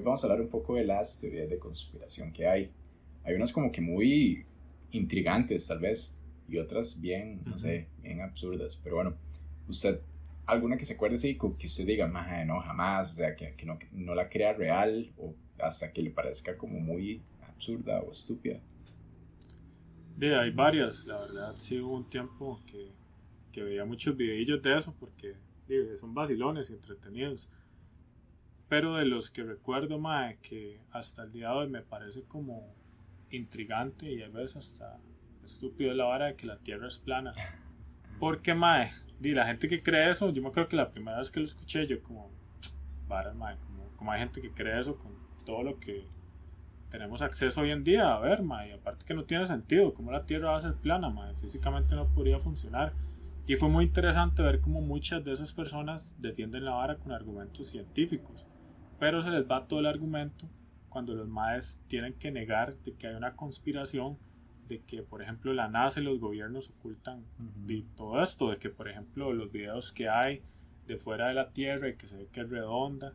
vamos a hablar un poco de las teorías de conspiración que hay. Hay unas como que muy intrigantes tal vez y otras bien, no sé, bien absurdas. Pero bueno, usted, alguna que se acuerde así, que usted diga, "Maje, no, jamás", o sea, que no la crea real o hasta que le parezca como muy absurda o estúpida. Hay varias, la verdad, sí hubo un tiempo que veía muchos videillos de eso porque son vacilones y entretenidos. Pero de los que recuerdo, mae, que hasta el día de hoy me parece como intrigante y a veces hasta estúpido es la vara de que la Tierra es plana. Porque, mae, la gente que cree eso, yo me acuerdo que la primera vez que lo escuché, yo como, vara, mae, como hay gente que cree eso con todo lo que tenemos acceso hoy en día. A ver, mae, y aparte que no tiene sentido, como la Tierra va a ser plana, mae, físicamente no podría funcionar. Y fue muy interesante ver cómo muchas de esas personas defienden la vara con argumentos científicos, pero se les va todo el argumento cuando los maes tienen que negar de que hay una conspiración, de que por ejemplo la NASA y los gobiernos ocultan de todo esto, de que por ejemplo los videos que hay de fuera de la Tierra y que se ve que es redonda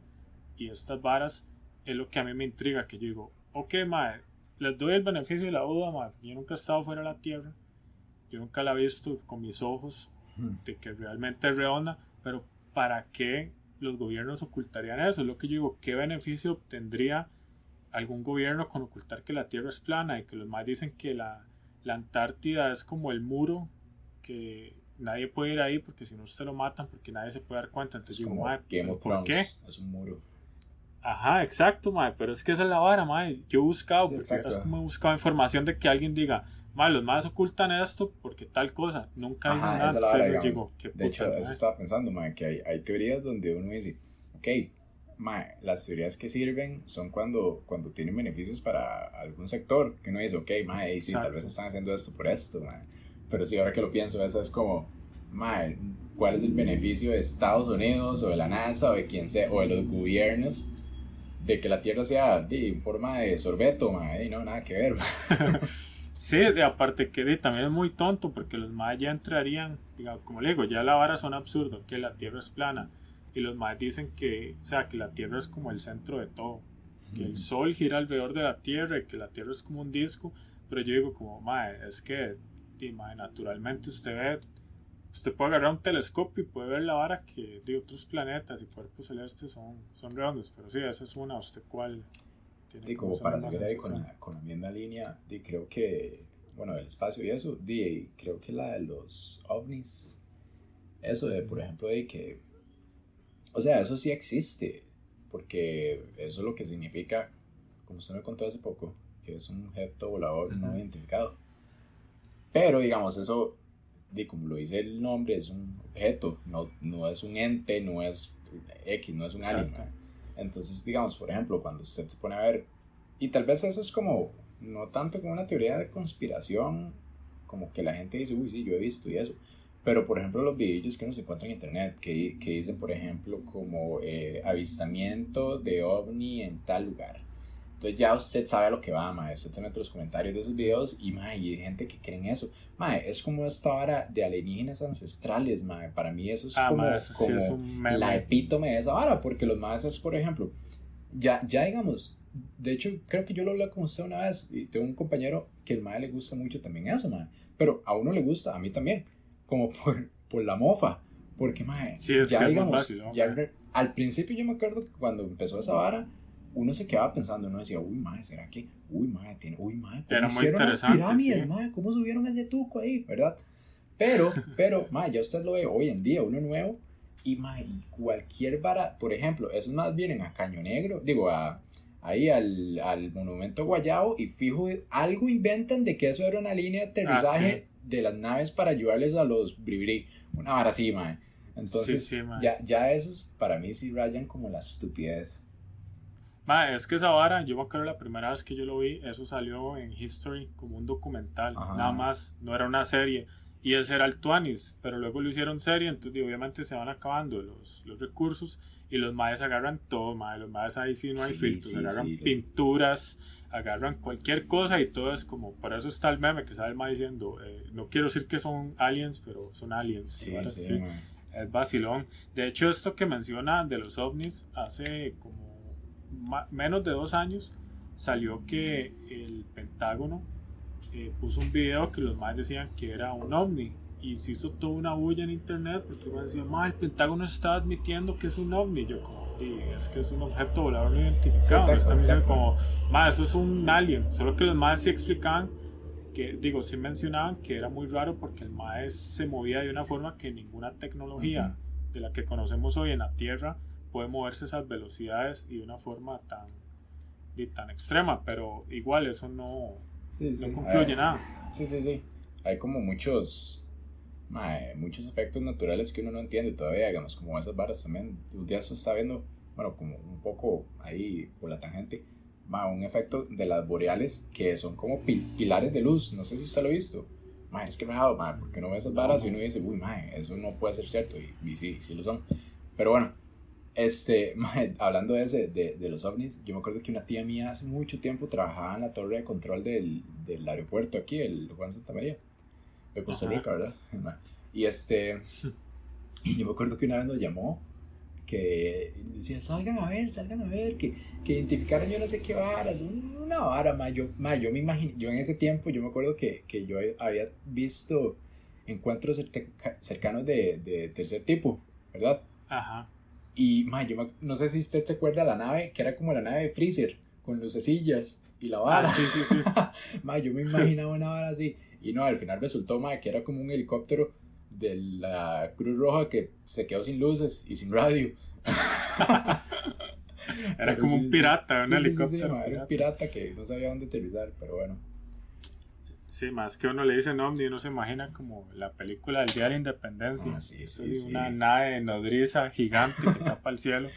y estas varas, es lo que a mí me intriga, que yo digo, ok mae, les doy el beneficio de la duda, mae, yo nunca he estado fuera de la Tierra, yo nunca la he visto con mis ojos de que realmente es redonda, pero ¿para qué los gobiernos ocultarían eso? Es lo que yo digo, ¿qué beneficio obtendría algún gobierno con ocultar que la Tierra es plana y que los más dicen que la Antártida es como el muro, que nadie puede ir ahí porque si no usted lo matan porque nadie se puede dar cuenta? Entonces Es yo digo, como mae, Game of ¿por qué? Thrones, es un muro. Ajá, exacto, mae, pero es que esa es la vara, mae. Yo he buscado, Sí, porque exacto. verás como he buscado información de que alguien diga, mae, los más ocultan esto porque tal cosa, nunca dicen Ajá, nada, esa es la entonces hora, yo digamos. digo, qué De hecho, putas, eso mae. estaba pensando, mae, que hay teorías donde uno dice, ok, mae, las teorías que sirven son cuando tienen beneficios para algún sector, que uno dice, ok, mae, sí, tal vez Exacto. están haciendo esto por esto, mae. Pero sí, ahora que lo pienso, esa es como, mae, ¿cuál es el beneficio de Estados Unidos o de la NASA o de quien sea, o de los gobiernos, de que la Tierra sea en forma de sorbeto, mae? No, nada que ver, mae. Sí, aparte que también es muy tonto porque los mayas ya entrarían, digamos, como le digo, ya la vara son absurdo, que la Tierra es plana y los mayas dicen que, o sea, que la Tierra es como el centro de todo, que el Sol gira alrededor de la Tierra y que la Tierra es como un disco, pero yo digo como, mae, es que, mae, naturalmente usted puede agarrar un telescopio y puede ver la vara que de otros planetas y cuerpos celestes son redondos, pero sí, esa es una, usted cuál tiene Y como como esa para misma seguir ahí con sensación. con la misma línea, creo que, bueno, el espacio y eso, creo que la de los ovnis, eso de, por ejemplo, de que, o sea, eso sí existe, porque eso es lo que significa, como usted me contó hace poco, que es un objeto volador no identificado. Pero, digamos, eso, como lo dice el nombre, es un objeto, no es un ente, no es X, no es un alien, Exacto. ¿verdad? Entonces, digamos, por ejemplo, cuando usted se pone a ver, y tal vez eso es como, no tanto como una teoría de conspiración, como que la gente dice, uy, sí, yo he visto y eso, pero por ejemplo los videos que uno se encuentra en internet, que dicen, por ejemplo, como avistamiento de ovni en tal lugar. Entonces ya usted sabe a lo que va, mae. Usted se mete los comentarios de esos videos y, mae, y hay gente que cree en eso. Mae, es como esta vara de alienígenas ancestrales, mae. Para mí eso es Ah, ma, como, eso sí es como un la meme. epítome de esa vara, porque los maes es, por ejemplo, ya digamos, de hecho, creo que yo lo hablé con usted una vez y tengo un compañero que el mae le gusta mucho también eso, mae. Pero a uno le gusta, a mí también, como por la mofa. Porque, mae, Sí, es ya que es muy digamos, vacilón, ma. al principio yo me acuerdo que cuando empezó esa vara, uno se quedaba pensando, uno decía, uy, mae, ¿será que? Uy, mae, ¿cómo Era muy hicieron las interesante, sí. pirámides, mae? ¿Cómo subieron ese tuco ahí, verdad? Mae, ya usted lo ve hoy en día, uno nuevo, y mae, y cualquier vara, por ejemplo, esos más vienen a Caño Negro, digo, ahí al monumento Guayabo, y fijo, algo inventan de que eso era una línea de Ah, sí. aterrizaje de las naves para ayudarles a los bribri, una vara así, mae. Sí, Entonces, sí, ma. ya esos para mí sí rayan como la estupidez. Ma, es que esa vara, yo me acuerdo la primera vez que yo lo vi, eso salió en History como un documental, nada Ajá. más, no era una serie. Y ese era el Tuanis, pero luego lo hicieron serie, entonces obviamente se van acabando los recursos y los maes agarran todo, mae. Los maes ahí sí no hay Sí, filtros, sí, agarran sí. pinturas, agarran cualquier cosa y todo es como, por eso está el meme que sale el mae diciendo, no quiero decir que son aliens, pero son aliens, Sí, ¿verdad? sí, Sí, man. es vacilón. De hecho, esto que menciona de los ovnis hace como menos de 2 años salió que el Pentágono puso un video que los más decían que era un ovni y se hizo toda una bulla en internet porque me decían, el Pentágono está admitiendo que es un ovni. Y yo como, es que es un objeto volador no identificado. Sí, están diciendo como, eso es un alien. Solo que los más sí explicaban que, sí mencionaban que era muy raro porque el maes se movía de una forma que ninguna tecnología de la que conocemos hoy en la Tierra puede moverse a esas velocidades y de una forma tan extrema, pero igual eso no concluye nada. Sí. Hay como muchos efectos naturales que uno no entiende todavía, digamos, como esas varas también. Un día se está viendo, bueno, como un poco ahí por la tangente, un efecto de las boreales que son como pilares de luz. No sé si usted lo ha visto. Es que raro, porque uno ve esas varas y uno dice, uy, eso no puede ser cierto. Y sí lo son. Pero bueno, hablando de los ovnis, yo me acuerdo que una tía mía hace mucho tiempo trabajaba en la torre de control del aeropuerto aquí, el Juan Santa María, de Costa Rica, ¿verdad? Y y yo me acuerdo que una vez nos llamó que decía, salgan a ver, que identificaron yo no sé qué varas, una vara, yo me imagino, yo en ese tiempo, yo me acuerdo que yo había visto encuentros cercanos de tercer tipo, ¿verdad? Ajá. Y yo no sé si usted se acuerda de la nave, que era como la nave de Freezer, con lucecillas y la vara. Sí. Yo me imaginaba una vara así. Y no, al final resultó, que era como un helicóptero de la Cruz Roja que se quedó sin luces y sin radio. Era como un pirata, un helicóptero. Era un pirata que no sabía dónde aterrizar, pero bueno. Sí, más que uno le dice ovni, uno se imagina como la película del Día de la Independencia. Una nave nodriza gigante que tapa el cielo.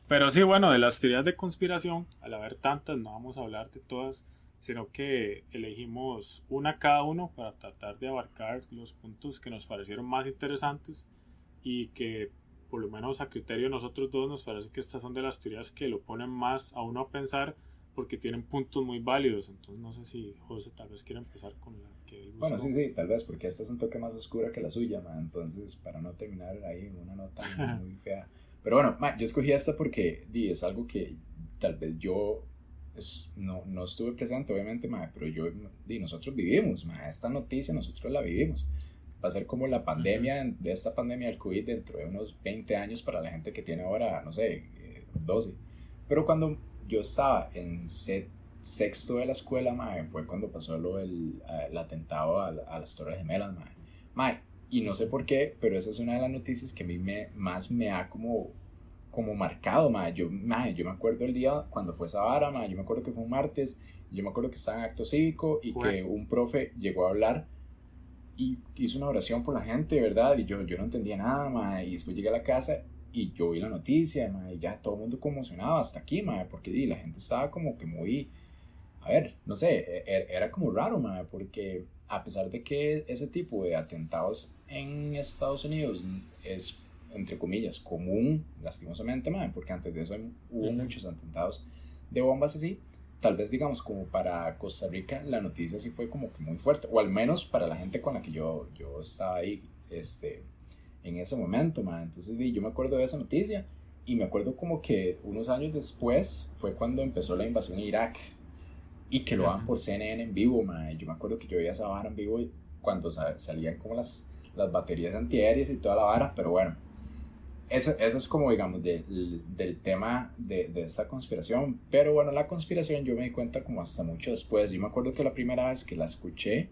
Pero sí, bueno, de las teorías de conspiración, al haber tantas, no vamos a hablar de todas, sino que elegimos una cada uno para tratar de abarcar los puntos que nos parecieron más interesantes y que, por lo menos a criterio de nosotros dos, nos parece que estas son de las teorías que lo ponen más a uno a pensar, porque tienen puntos muy válidos. Entonces no sé si José tal vez quiere empezar con la que él buscó. Bueno, sí, tal vez, porque esta es un toque más oscura que la suya, entonces para no terminar ahí en una nota muy fea. Pero bueno, yo escogí esta porque es algo que tal vez yo no estuve presente, obviamente, pero nosotros vivimos, esta noticia nosotros la vivimos. Va a ser como la pandemia, de esta pandemia del COVID dentro de unos 20 años para la gente que tiene ahora, no sé, 12. Pero cuando yo estaba en sexto de la escuela, fue cuando pasó el atentado a las Torres Gemelas, y no sé por qué, pero esa es una de las noticias que a mí más me ha como marcado, yo me acuerdo el día cuando fue esa vara, yo me acuerdo que fue un martes, yo me acuerdo que estaba en acto cívico y que un profe llegó a hablar y hizo una oración por la gente, ¿verdad? Y yo no entendía nada, y después llegué a la casa y yo vi la noticia, y ya todo el mundo conmocionado hasta aquí, porque la gente estaba como que muy, a ver, no sé, era como raro, porque a pesar de que ese tipo de atentados en Estados Unidos es, entre comillas, común, lastimosamente, porque antes de eso hubo muchos atentados de bombas así, tal vez digamos como para Costa Rica la noticia sí fue como que muy fuerte, o al menos para la gente con la que yo estaba ahí, en ese momento, entonces yo me acuerdo de esa noticia y me acuerdo como que unos años después fue cuando empezó la invasión a Irak y que lo daban por CNN en vivo, yo me acuerdo que yo veía esa vara en vivo cuando salían como las baterías antiaéreas y toda la vara, pero bueno, eso es como digamos del tema de esta conspiración. Pero bueno, la conspiración yo me di cuenta como hasta mucho después. Yo me acuerdo que la primera vez que la escuché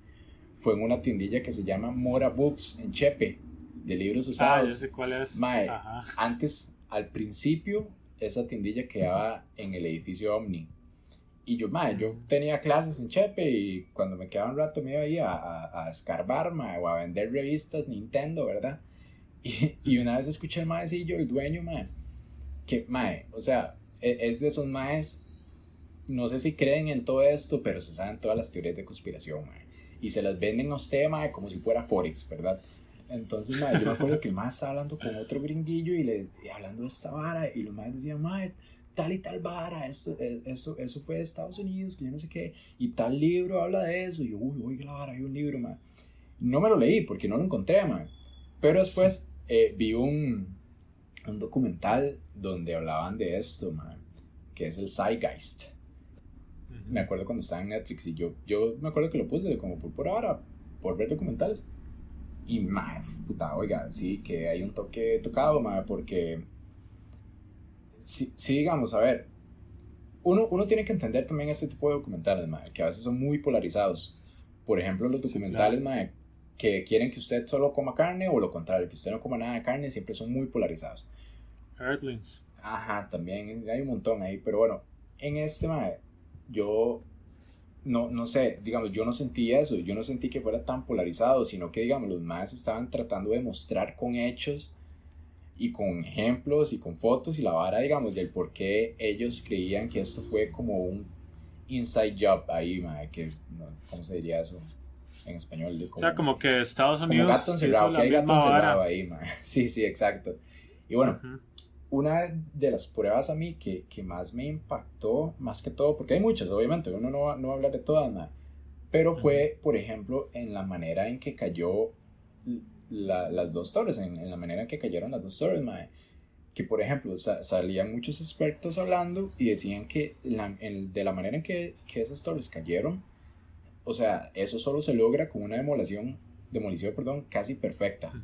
fue en una tiendilla que se llama Mora Books en Chepe, de libros usados. Ya sé cuál es. Antes, al principio, esa tiendilla quedaba en el edificio Omni. Y yo tenía clases en Chepe y cuando me quedaba un rato me iba ahí a escarbar, o a vender revistas Nintendo, ¿verdad? Y una vez escuché al maecillo, el dueño, que, o sea, es de esos maes, no sé si creen en todo esto, pero se saben todas las teorías de conspiración, y se las venden a usted, como si fuera Forex, ¿verdad? Entonces, yo me acuerdo que el mae estaba hablando con otro gringuillo y hablando de esta vara, y los maes decían, tal y tal vara, eso fue de Estados Unidos, que yo no sé qué, y tal libro habla de eso, y yo, oiga la vara, hay un libro, no me lo leí porque no lo encontré, pero después vi un documental donde hablaban de esto, que es el Zeitgeist. Ujú. Me acuerdo cuando estaba en Netflix y yo me acuerdo que lo puse como por ahora, por ver documentales. Y, mae, puta, oiga, sí, que hay un toque tocado, mae, porque, sí, digamos, a ver, uno tiene que entender también este tipo de documentales, mae, que a veces son muy polarizados. Por ejemplo, los Sí, claro. documentales, mae, que quieren que usted solo coma carne o lo contrario, que usted no coma nada de carne, siempre son muy polarizados. Earthlings. Ajá, también hay un montón ahí, pero bueno, en este, mae, yo no sé, digamos, yo no sentí eso, yo no sentí que fuera tan polarizado, sino que, digamos, los más estaban tratando de mostrar con hechos y con ejemplos y con fotos y la vara, digamos, del por qué ellos creían que esto fue como un inside job ahí, mae, que, ¿cómo se diría eso en español? O sea, como que Estados Como gato Unidos hizo encerrado, que la hay gato misma encerrado vara. ahí, mae. Sí, sí, exacto. Y bueno, Ujú. una de las pruebas a mí que más me impactó, más que todo, porque hay muchas, obviamente, uno no va a hablar de todas, mae, pero Ujú. fue, por ejemplo, en la manera en que cayó las dos torres, en la manera en que cayeron las dos torres, mae. Que, por ejemplo, salían muchos expertos hablando y decían que de la manera en que esas torres cayeron, o sea, eso solo se logra con una demolición, perdón, casi perfecta. Ujú.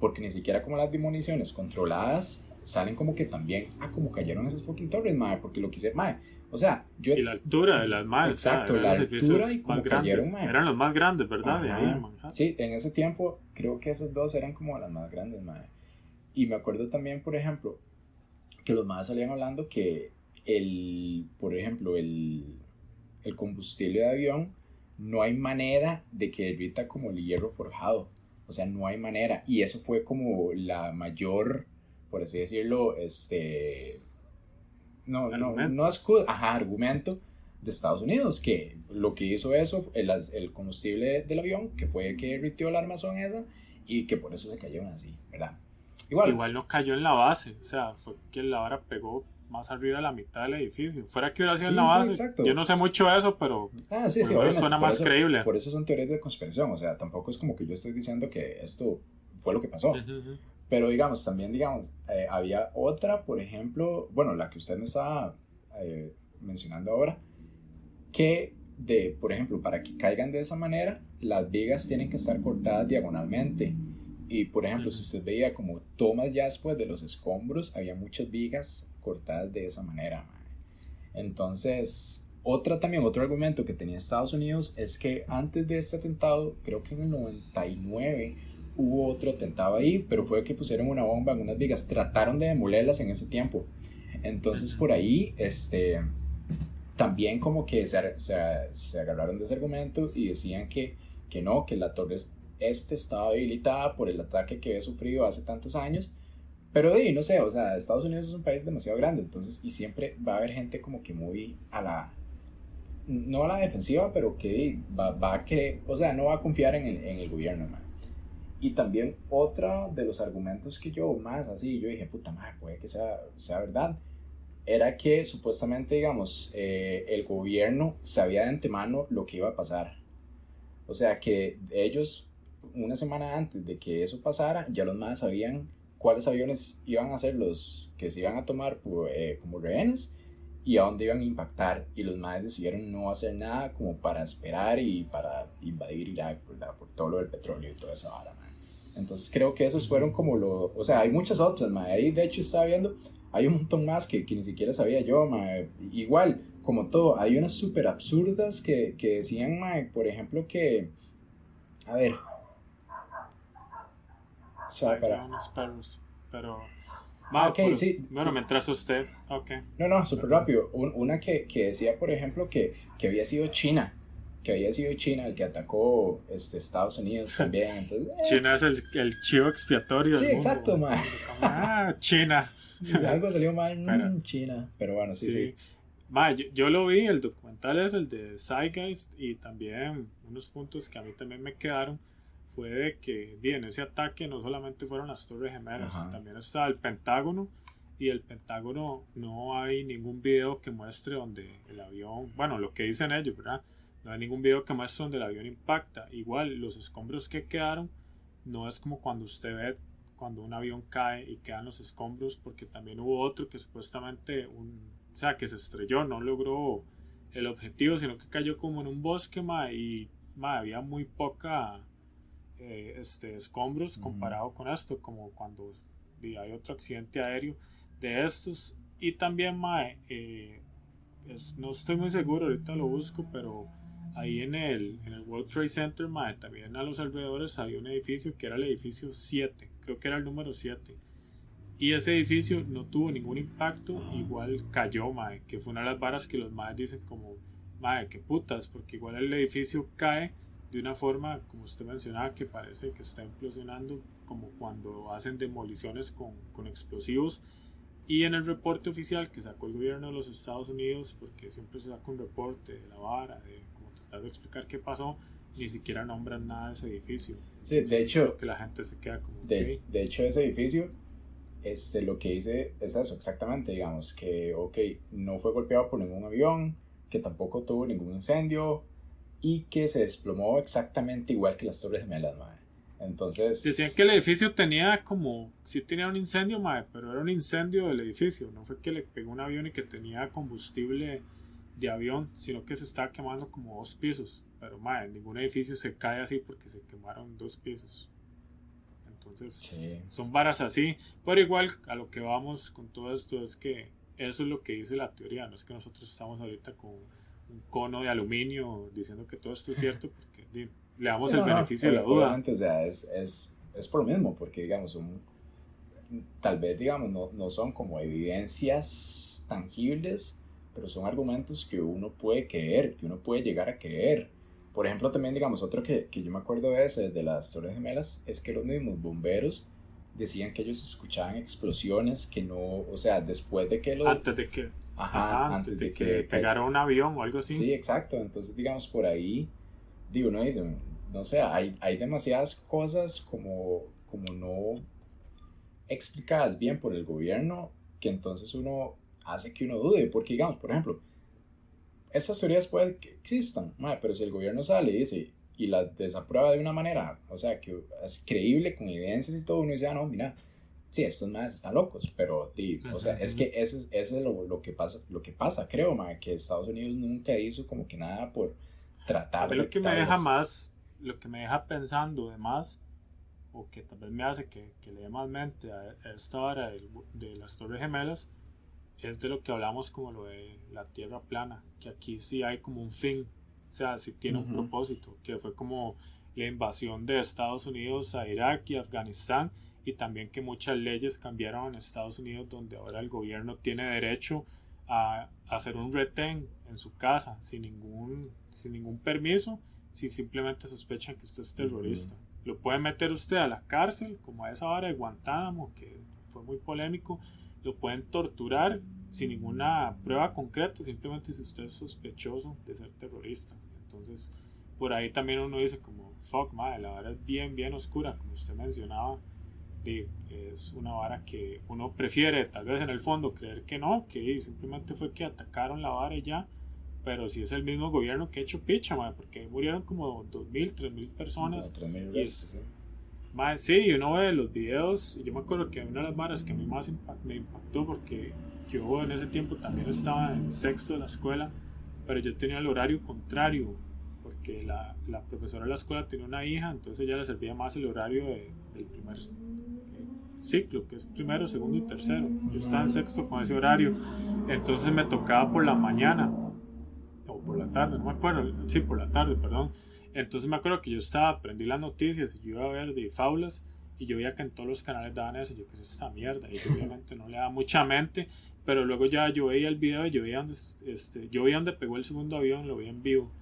Porque ni siquiera como las demoliciones controladas salen como que también, como cayeron esas fucking torres, mae, porque lo quise, mae, o sea, yo, Y la altura de las más, o sea, exacto, eran la los altura edificios y más como cayeron, grandes. mae. Eran los más grandes, ¿verdad? De ahí en Ajá, Manhattan. sí, en ese tiempo creo que esas dos eran como las más grandes, mae. Y me acuerdo también, por ejemplo, que los más salían hablando que por ejemplo, el combustible de avión, no hay manera de que derrita como el hierro forjado. O sea, no hay manera. Y eso fue como la mayor, por así decirlo, no Argumento. escudo, ajá, argumento de Estados Unidos, que lo que hizo eso, el combustible del avión, que fue que derritió la armazón esa, y que por eso se cayeron así, ¿verdad? Igual, Igual no cayó en la base, o sea, fue que la vara pegó más arriba de la mitad del edificio. Fuera que hubiera sido en la sí, sí, base, yo exacto. no sé mucho de eso, pero Sí, por sí, lo menos obviamente, suena más creíble. por eso son teorías de conspiración, o sea, tampoco es como que yo estoy diciendo que esto fue lo que pasó, Ujú, ujú. pero digamos, también, digamos, había otra, por ejemplo, bueno, la que usted me estaba mencionando ahora, que por ejemplo, para que caigan de esa manera, las vigas tienen que estar cortadas diagonalmente, y por ejemplo, si Ujú. usted veía como tomas ya después de los escombros, había muchas vigas cortadas de esa manera, man. Entonces, otro argumento que tenía Estados Unidos es que antes de este atentado, creo que en el 99 hubo otro atentado ahí, pero fue que pusieron una bomba en unas vigas, trataron de demolerlas en ese tiempo. Entonces, Ujú. por ahí, también como que se agarraron de ese argumento y decían que no, que la torre estaba debilitada por el ataque que había sufrido hace tantos años, pero no sé, o sea, Estados Unidos es un país demasiado grande, entonces, y siempre va a haber gente como que muy no a la defensiva, pero que va a querer, o sea, no va a confiar en el gobierno, man. Y también otro de los argumentos que yo más así, yo dije, puta madre, puede que sea verdad, era que supuestamente, digamos, el gobierno sabía de antemano lo que iba a pasar. O sea que ellos, una semana antes de que eso pasara, ya los más sabían cuáles aviones iban a ser los que se iban a tomar como rehenes y a dónde iban a impactar. Y los más decidieron no hacer nada como para esperar y para invadir Irak, ¿verdad? Por todo lo del petróleo y toda esa vara, man. Entonces creo que esos fueron como o sea, hay muchas otras, man. Ahí de hecho estaba viendo, hay un montón más que ni siquiera sabía yo, man. Igual, como todo, hay unas súper absurdas que decían, man, por ejemplo, que, a ver, o sea, Aquí para, van los perros. Pero, ok, sí, bueno, mientras usted, ok, no, súper perdón. rápido. Una que decía, por ejemplo, que había sido China, que había sido China el que atacó Estados Unidos también. Entonces, China es el chivo expiatorio sí, del mundo, exacto, man. man. Todo el mundo como, China. Si algo salió mal, Pero, China. Pero bueno, sí, sí. sí. Ma, yo lo vi, el documental es el de Zeitgeist y también unos puntos que a mí también me quedaron fue de que en ese ataque no solamente fueron las Torres Gemelas, Ajá. también está el Pentágono y el Pentágono no hay ningún video que muestre donde el avión, bueno, lo que dicen ellos, ¿verdad? No hay ningún video que muestre donde el avión impacta. Igual los escombros que quedaron no es como cuando usted ve cuando un avión cae y quedan los escombros porque también hubo otro que supuestamente o sea, que se estrelló, no logró el objetivo, sino que cayó como en un bosque, mae, y mae, había muy poca escombros comparado con esto, como cuando hay otro accidente aéreo de estos. Y también, mae, no estoy muy seguro, ahorita lo busco, pero ahí en el World Trade Center, mae, también a los alrededores había un edificio que era el edificio 7, creo que era el número 7. Y ese edificio no tuvo ningún impacto, igual cayó, mae, que fue una de las varas que los maes dicen como, mae, qué putas, porque igual el edificio cae de una forma, como usted mencionaba, que parece que está implosionando, como cuando hacen demoliciones con explosivos. Y en el reporte oficial que sacó el gobierno de los Estados Unidos, porque siempre se saca un reporte de la vara, de como tratar de explicar qué pasó, ni siquiera nombran nada de ese edificio. Sí, entonces, de hecho, que la gente se queda como, de hecho ese edificio, lo que dice es eso, exactamente, digamos, que, ok, no fue golpeado por ningún avión, que tampoco tuvo ningún incendio, y que se desplomó exactamente igual que las Torres Gemelas, madre. Entonces... Decían que el edificio tenía como, sí tenía un incendio, madre, pero era un incendio del edificio, no fue que le pegó un avión y que tenía combustible de avión, sino que se estaba quemando como 2 pisos, pero madre, ningún edificio se cae así porque se quemaron 2 pisos. Entonces, sí, son varas así, pero igual a lo que vamos con todo esto es que eso es lo que dice la teoría, no es que nosotros estamos ahorita con un cono de aluminio diciendo que todo esto es cierto, porque le damos sí, el beneficio de la duda. Obviamente, o sea, es por lo mismo, porque digamos, tal vez digamos no son como evidencias tangibles, pero son argumentos que uno puede creer, que uno puede llegar a creer. Por ejemplo, también digamos, otro que yo me acuerdo de ese, de las Torres Gemelas, es que los mismos bomberos decían que ellos escuchaban explosiones que no, o sea, después de que antes de que antes de que pegara un avión o algo así. Sí, exacto. Entonces, digamos, por ahí, digo, uno dice, no sé, hay demasiadas cosas como no explicadas bien por el gobierno que entonces uno hace que uno dude. Porque, digamos, por ejemplo, estas teorías pueden que existan, pero si el gobierno sale y dice y las desaprueba de una manera, o sea, que es creíble con evidencias y todo, uno dice, no, mira, sí, estos madres están locos, pero, o sea, es que ese es lo que pasa, creo, que Estados Unidos nunca hizo como que nada por tratar de... Lo que me deja pensando además, o que tal vez me hace que le dé más mente a esta hora de las Torres Gemelas, es de lo que hablamos como lo de la Tierra plana, que aquí sí hay como un fin, o sea, sí tiene un propósito, que fue como la invasión de Estados Unidos a Irak y Afganistán, y también que muchas leyes cambiaron en Estados Unidos, donde ahora el gobierno tiene derecho a hacer un retén en su casa sin ningún permiso, si simplemente sospechan que usted es terrorista. Lo puede meter usted a la cárcel, como a esa hora de Guantánamo, que fue muy polémico. Lo pueden torturar sin ninguna prueba concreta, simplemente si usted es sospechoso de ser terrorista. Entonces, por ahí también uno dice como, fuck, madre, la vara es bien, bien oscura, como usted mencionaba. Sí, es una vara que uno prefiere, tal vez en el fondo, creer que no, que simplemente fue que atacaron la vara y ya. Pero si es el mismo gobierno que ha hecho picha, madre, porque murieron como 2.000, 3.000 personas. 3.000 veces, sí. Madre, sí, y uno ve los videos, y yo me acuerdo que una de las varas que a mí más me impactó, porque yo en ese tiempo también estaba en sexto de la escuela, pero yo tenía el horario contrario, porque la profesora de la escuela tenía una hija, entonces ella le servía más el horario del primer ciclo, que es primero, segundo y tercero. Yo estaba en sexto con ese horario, entonces me tocaba por la mañana, o por la tarde, no me acuerdo, sí, por la tarde, perdón. Entonces me acuerdo que yo aprendí las noticias y yo iba a ver de faulas y yo veía que en todos los canales daban eso, yo qué es esta mierda, y yo obviamente no le daba mucha mente, pero luego ya yo veía el video y yo veía donde pegó el segundo avión, lo veía en vivo,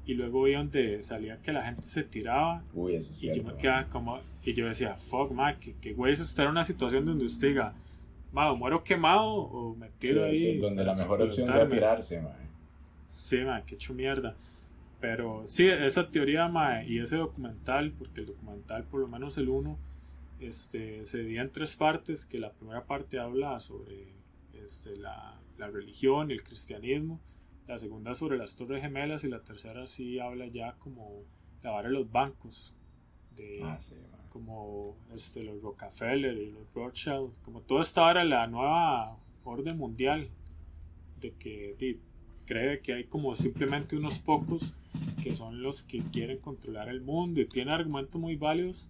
y luego veía donde salía que la gente se tiraba. Uy, eso es cierto, y yo me quedaba como, y yo decía, fuck, man, que güey, eso está en una situación donde usted diga, o muero quemado o me tiro ahí. Sí, donde la mejor opción sea tirarse, man. Sí, man, que hecho mierda. Pero sí, esa teoría, mae, y ese documental, porque el documental, por lo menos el uno, se divide en 3 partes, que la primera parte habla sobre la religión y el cristianismo, la segunda sobre las Torres Gemelas, y la tercera sí habla ya como la vara de los bancos, Sí, como los Rockefeller y los Rothschild, como toda esta vara, la nueva orden mundial de que cree que hay como simplemente unos pocos que son los que quieren controlar el mundo y tiene argumentos muy válidos,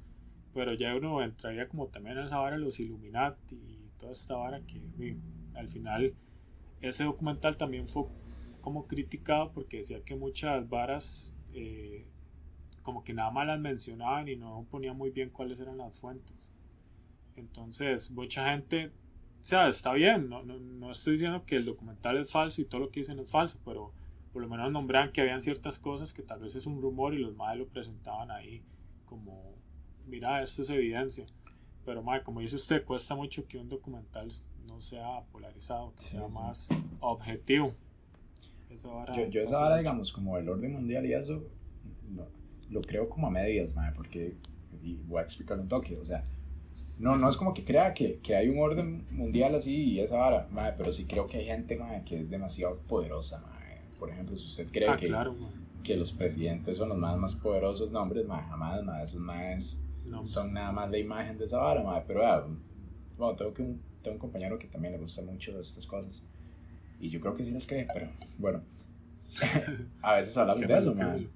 pero ya uno entraría como también en esa vara de los Illuminati y toda esta vara que al final ese documental también fue como criticado porque decía que muchas varas como que nada más las mencionaban y no ponían muy bien cuáles eran las fuentes. Entonces mucha gente, o sea, está bien, no estoy diciendo que el documental es falso y todo lo que dicen es falso, pero por lo menos nombran que habían ciertas cosas que tal vez es un rumor y los madres lo presentaban ahí como, mira, esto es evidencia. Pero madre, como dice usted, cuesta mucho que un documental no sea polarizado, que sea más objetivo. Yo esa vara, digamos, como el orden mundial y eso, lo creo como a medias, madre, porque, y voy a explicar un toque, o sea, no es como que crea que hay un orden mundial así y esa vara, madre, pero sí creo que hay gente, madre, que es demasiado poderosa, madre. Por ejemplo, si usted cree que los presidentes son los más poderosos, no, hombre, madre, jamás, madre, esos madres son nada más la imagen de esa vara, madre, pero bueno, tengo un compañero que también le gusta mucho estas cosas y yo creo que sí las cree, pero bueno, a veces hablamos de eso, madre,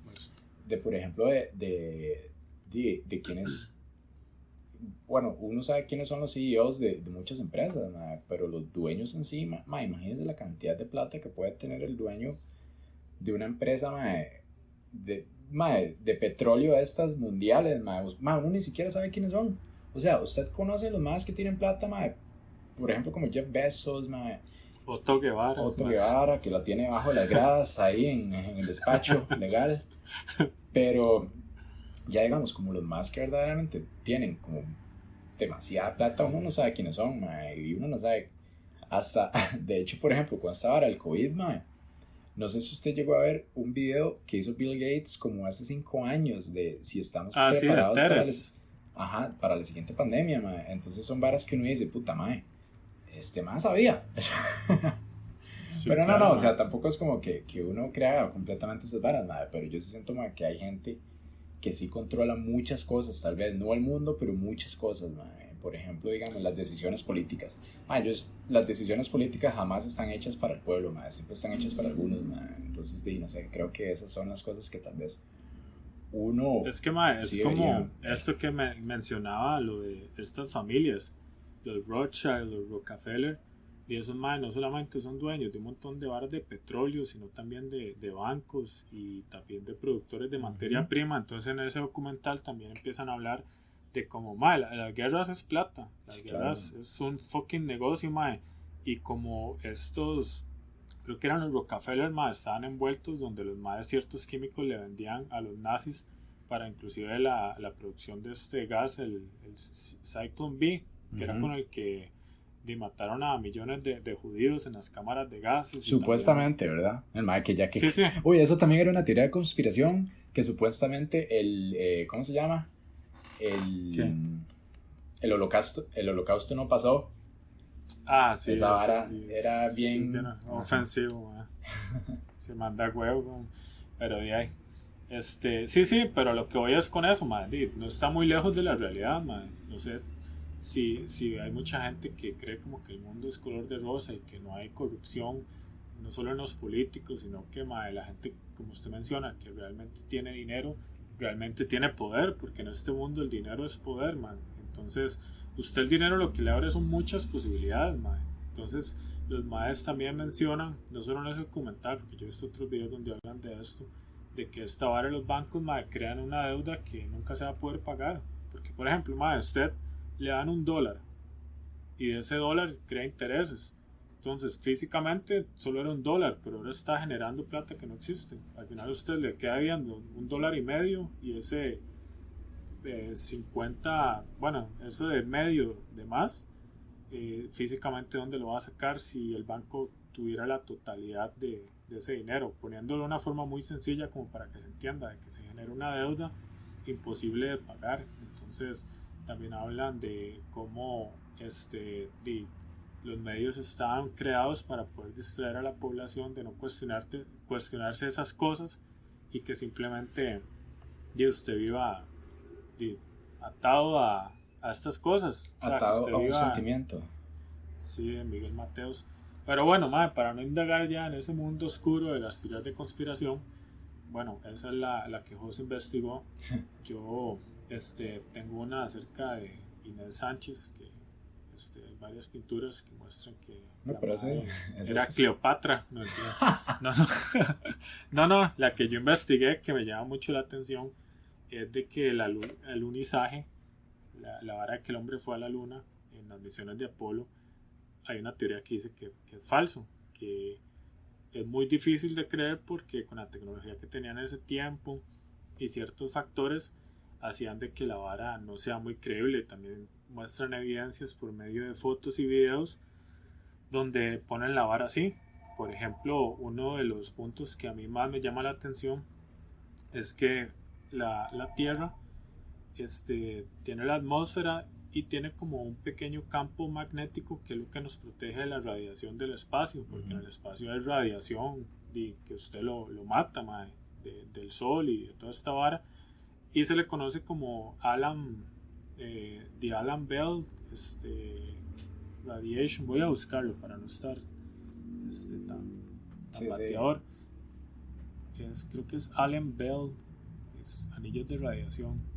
de por ejemplo de quienes, bueno, uno sabe quiénes son los CEOs de muchas empresas, madre, pero los dueños en sí, madre, imagínense la cantidad de plata que puede tener el dueño de una empresa, madre, de petróleo de estas mundiales, madre, uno ni siquiera sabe quiénes son. O sea, usted conoce los más que tienen plata, madre, por ejemplo, como Jeff Bezos, madre, Otto Guevara, que la tiene bajo las gradas ahí en el despacho legal, pero ya digamos, como los más que verdaderamente tienen como demasiada plata, uno no sabe quiénes son, mae, y uno no sabe, hasta, de hecho, por ejemplo, cuando estaba el COVID, mae, no sé si usted llegó a ver un video que hizo Bill Gates como hace 5 años de si estamos preparados para la siguiente pandemia, mae. Entonces son varas que uno dice, puta mae, este más sabía. Sí, pero claro, no, o sea, tampoco es como que uno crea completamente esas varas, mae, pero yo sí siento, mae, que hay gente que sí controla muchas cosas, tal vez no el mundo, pero muchas cosas, mae. Por ejemplo, digamos, las decisiones políticas. Las decisiones políticas jamás están hechas para el pueblo, mae, siempre están hechas para algunos, mae. Entonces, no sé, creo que esas son las cosas que tal vez uno... Es que, mae, es como esto que me mencionaba, lo de estas familias, los Rothschild, los Rockefeller, y esos mae no solamente son dueños de un montón de barras de petróleo, sino también de bancos y también de productores de materia prima. Entonces en ese documental también empiezan a hablar de como, mae, las guerras es plata, las guerras es un fucking negocio, mae. Y como estos, creo que eran los Rockefeller, mae, estaban envueltos donde los mae ciertos químicos le vendían a los nazis para inclusive la producción de este gas, el Zyklon B, que era con el que mataron a millones de judíos en las cámaras de gases. Supuestamente, también, ¿verdad? El mae que ya que... Sí. Uy, eso también era una teoría de conspiración, que supuestamente ¿cómo se llama? El holocausto no pasó. Sí. Esa vara era bien... ofensivo, se manda huevo, pero de ahí. Sí, pero lo que voy es con eso, madre, no está muy lejos de la realidad, madre. No sé si hay mucha gente que cree como que el mundo es color de rosa y que no hay corrupción, no solo en los políticos, sino que la gente, como usted menciona, que realmente tiene dinero, realmente tiene poder, porque en este mundo el dinero es poder, entonces usted el dinero lo que le abre son muchas posibilidades, entonces los maes también mencionan, no solo en ese documental, porque yo he visto otros videos donde hablan de esto, de que esta vara de los bancos crean una deuda que nunca se va a poder pagar, porque por ejemplo, usted le dan $1 y de ese dólar crea intereses. Entonces, físicamente solo era $1, pero ahora está generando plata que no existe. Al final, usted le queda viendo $1.50 y ese 50, bueno, eso de medio de más, físicamente, ¿dónde lo va a sacar si el banco tuviera la totalidad de ese dinero? Poniéndolo de una forma muy sencilla, como para que se entienda, de que se genera una deuda imposible de pagar. Entonces, también hablan de cómo los medios estaban creados para poder distraer a la población de no cuestionarse esas cosas y que simplemente usted viva atado a estas cosas. Atado a un sentimiento. Sí, de Miguel Mateos. Pero bueno, mae, para no indagar ya en ese mundo oscuro de las teorías de conspiración, bueno, esa es la que José investigó. Yo tengo una acerca de Inés Sánchez, que hay varias pinturas que muestran que No, la pero mae ese era es. Cleopatra. No, entiendo. No, no. No, no, la que yo investigué, que me llama mucho la atención, es de que el alunizaje, la vara de que el hombre fue a la luna en las misiones de Apolo, hay una teoría que dice que es falso, que es muy difícil de creer porque con la tecnología que tenían en ese tiempo y ciertos factores hacían de que la vara no sea muy creíble. También muestran evidencias por medio de fotos y videos donde ponen la vara así. Por ejemplo, uno de los puntos que a mí más me llama la atención es que la Tierra tiene la atmósfera y tiene como un pequeño campo magnético que es lo que nos protege de la radiación del espacio, porque en el espacio hay radiación y que usted lo mata, mae, del sol y de toda esta vara, y se le conoce como the Alan Bell radiation. Voy a buscarlo para no estar tan Sí, bateador. Creo que es Allen Bell, es anillos de radiación.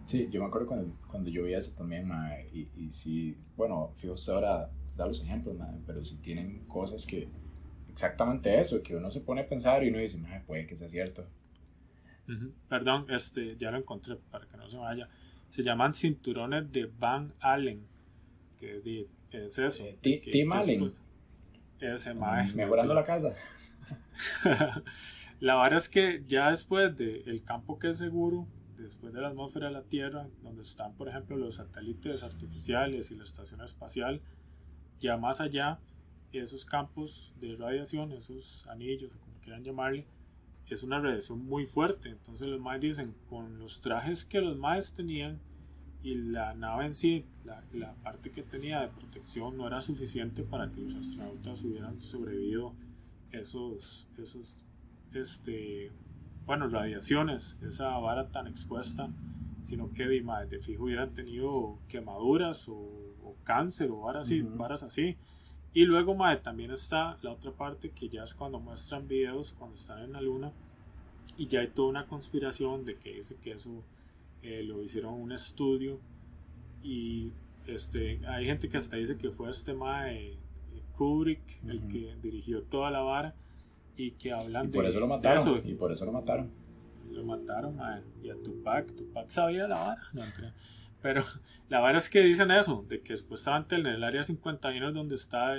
Sí, yo me acuerdo cuando yo vi eso también, mae, y sí, bueno, fíjate ahora, da los ejemplos, mae, pero si tienen cosas que, exactamente eso, que uno se pone a pensar y uno dice, mae, puede que sea cierto. Perdón, ya lo encontré para que no se vaya. Se llaman cinturones de Van Allen, que es eso. Tim Allen. Ese mae. Mejorando la casa. La verdad es que ya después del campo que es seguro, después de la atmósfera de la Tierra, donde están por ejemplo los satélites artificiales y la estación espacial, ya más allá, esos campos de radiación, esos anillos, como quieran llamarle, es una radiación muy fuerte. Entonces los maes dicen, con los trajes que los maes tenían y la nave en sí, la parte que tenía de protección no era suficiente para que los astronautas hubieran sobrevivido esos radiaciones, esa vara tan expuesta, sino que de fijo hubieran tenido quemaduras o cáncer o varas así. Y luego también está la otra parte, que ya es cuando muestran videos cuando están en la luna, y ya hay toda una conspiración de que dice que eso lo hicieron un estudio, y hay gente que hasta dice que fue Kubrick el que dirigió toda la vara, y que hablan por eso lo mataron, de eso. Y por eso lo mataron. Lo mataron, y a Tupac sabía la vara, no, pero la vara es que dicen eso, de que supuestamente en el área 51 es donde está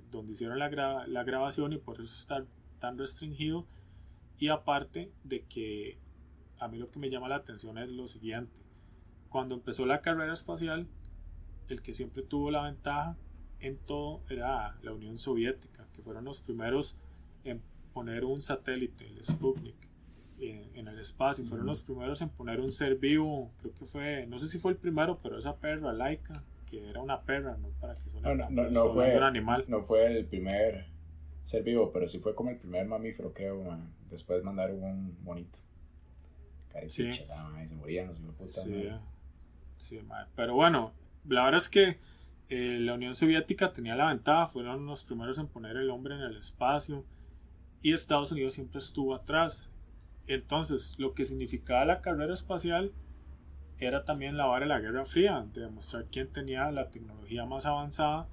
donde hicieron la grabación, y por eso está tan restringido. Y aparte de que a mí lo que me llama la atención es lo siguiente: cuando empezó la carrera espacial, el que siempre tuvo la ventaja en todo era la Unión Soviética, que fueron los primeros en poner un satélite, el Sputnik, en el espacio. Fueron los primeros en poner un ser vivo. Creo que fue, no sé si fue el primero, pero esa perra Laika, que era una perra, no para que suene no fue un animal. No fue el primer ser vivo, pero sí fue como el primer mamífero, creo, Después mandaron un monito. Caripicha, sí. Se morían los hijos de puta. Sí, pero bueno, la verdad es que la Unión Soviética tenía la ventaja, fueron los primeros en poner el hombre en el espacio, y Estados Unidos siempre estuvo atrás. Entonces, lo que significaba la carrera espacial era también la vara de la Guerra Fría, de demostrar quién tenía la tecnología más avanzada.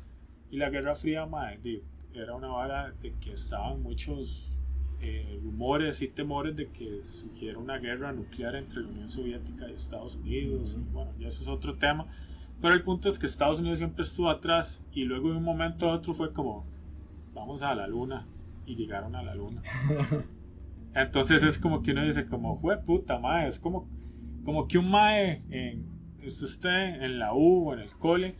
Y la Guerra Fría, era una vara de que estaban muchos rumores y temores de que surgiera una guerra nuclear entre la Unión Soviética y Estados Unidos. Y bueno, ya eso es otro tema. Pero el punto es que Estados Unidos siempre estuvo atrás, y luego de un momento a otro fue como, vamos a la luna, y llegaron a la luna. Entonces es como que uno dice, como, jueputa, es como que un usted esté en la U o en el cole,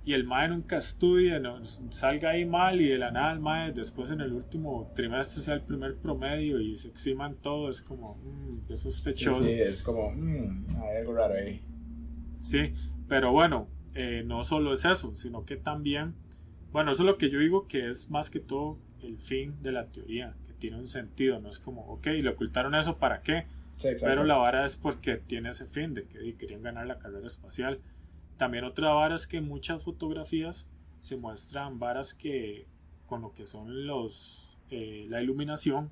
y el nunca estudie, salga ahí mal, y de la nada el después en el último trimestre sea el primer promedio y se eximan todo. Es como, es sospechoso. Sí, es como, hay algo raro ahí. Sí, pero bueno, no solo es eso, sino que también, bueno, eso es lo que yo digo, que es más que todo el fin de la teoría, que tiene un sentido. No es como, ok, le ocultaron eso, ¿para qué? Sí, pero la vara es porque tiene ese fin de que querían ganar la carrera espacial. También otra vara es que muchas fotografías se muestran varas que con lo que son la iluminación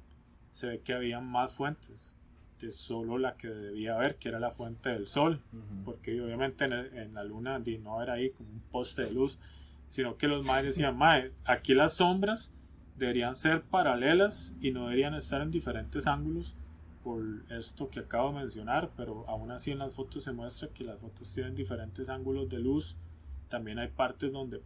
se ve que había más fuentes de solo la que debía haber, que era la fuente del sol, porque obviamente en la luna no era ahí como un poste de luz, sino que los maes decían, mae, aquí las sombras deberían ser paralelas y no deberían estar en diferentes ángulos por esto que acabo de mencionar, pero aún así en las fotos se muestra que las fotos tienen diferentes ángulos de luz. También hay partes donde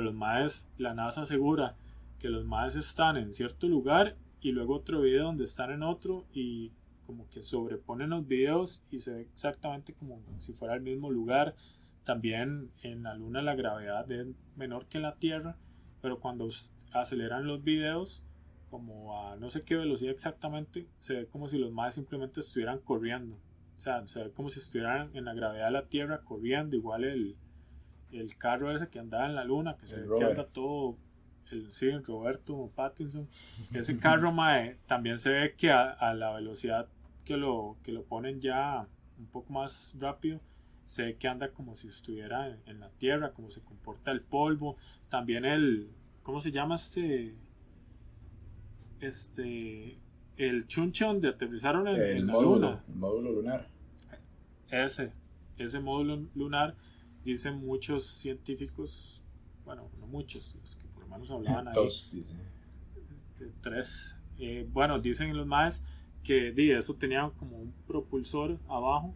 los maes, la NASA asegura que los maes están en cierto lugar y luego otro video donde están en otro y como que sobreponen los videos y se ve exactamente como si fuera el mismo lugar. También en la luna la gravedad es menor que en la Tierra, pero cuando aceleran los videos como a no sé qué velocidad exactamente, se ve como si los maes simplemente estuvieran corriendo. O sea, se ve como si estuvieran en la gravedad de la Tierra corriendo, igual el carro ese que andaba en la luna, que se ve que anda todo, sí, Roberto Pattinson, ese carro, mae, también se ve que a la velocidad que lo ponen ya un poco más rápido, se ve que anda como si estuviera en la Tierra, como se comporta el polvo. También ¿cómo se llama el chunche donde aterrizaron en la luna? El módulo lunar. Ese módulo lunar, dicen muchos científicos, bueno, no muchos, los que por lo menos hablaban ahí, Dos, dice. Tres, bueno, dicen los maes que eso tenía como un propulsor abajo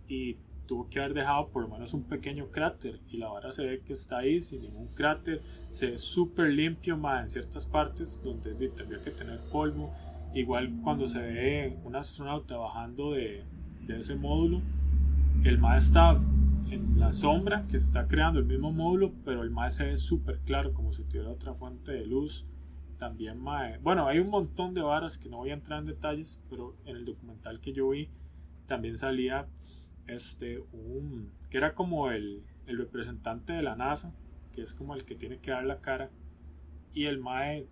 y tuvo que haber dejado por lo menos un pequeño cráter, y la vara se ve que está ahí sin ningún cráter, se ve súper limpio, mae, en ciertas partes donde tendría que tener polvo. Igual cuando se ve un astronauta bajando de ese módulo, el mae está en la sombra que está creando el mismo módulo, pero el mae se ve súper claro, como si tuviera otra fuente de luz. También, mae, bueno, hay un montón de varas que no voy a entrar en detalles, pero en el documental que yo vi también salía que era como el representante de la NASA, que es como el que tiene que dar la cara, y el mae,